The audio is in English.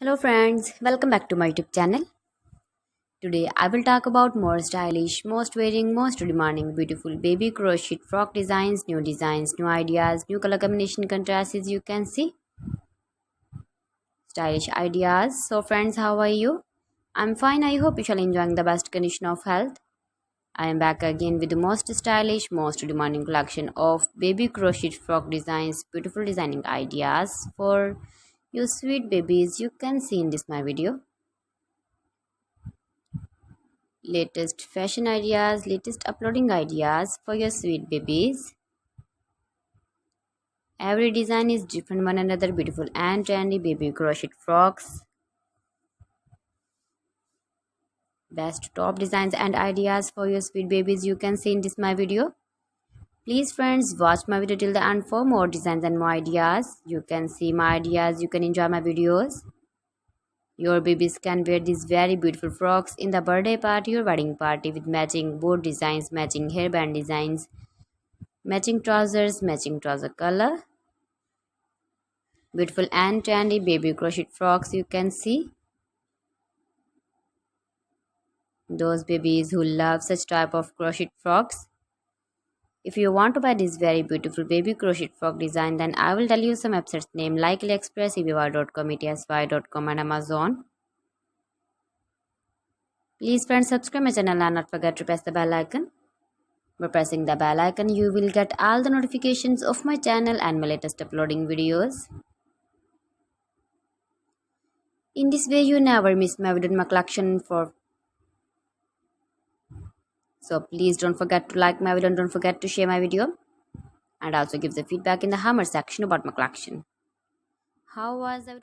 Hello friends, welcome back to my YouTube channel. Today I will talk about more stylish, most wearing, most demanding, beautiful baby crochet frock designs, new ideas, new color combination contrasts as you can see. Stylish ideas. So friends, how are you? I'm fine. I hope you shall enjoying the best condition of health. I am back again with the most stylish, most demanding collection of baby crochet frock designs, beautiful designing ideas for you sweet babies. You can see in this my video. Latest fashion ideas, latest uploading ideas for your sweet babies. Every design is different one another, beautiful and trendy baby crochet frocks. Best top designs and ideas for your sweet babies you can see in this my video. Please friends, watch my video till the end for more designs and more ideas. You can see my ideas, you can enjoy my videos. Your babies can wear these very beautiful frocks in the birthday party or wedding party with matching board designs, matching hairband designs, matching trousers, matching trouser color. Beautiful and trendy baby crochet frocks you can see. Those babies who love such type of crochet frocks. If you want to buy this very beautiful baby crochet frock design, then I will tell you some websites name like AliExpress, eBay.com, ETSY.com and Amazon. Please friends, subscribe my channel and not forget to press the bell icon. By pressing the bell icon, you will get all the notifications of my channel and my latest uploading videos. In this way, you never miss my video in my collection for. So please don't forget to like my video and don't forget to share my video. And also give the feedback in the hammer section about my collection. How was the video?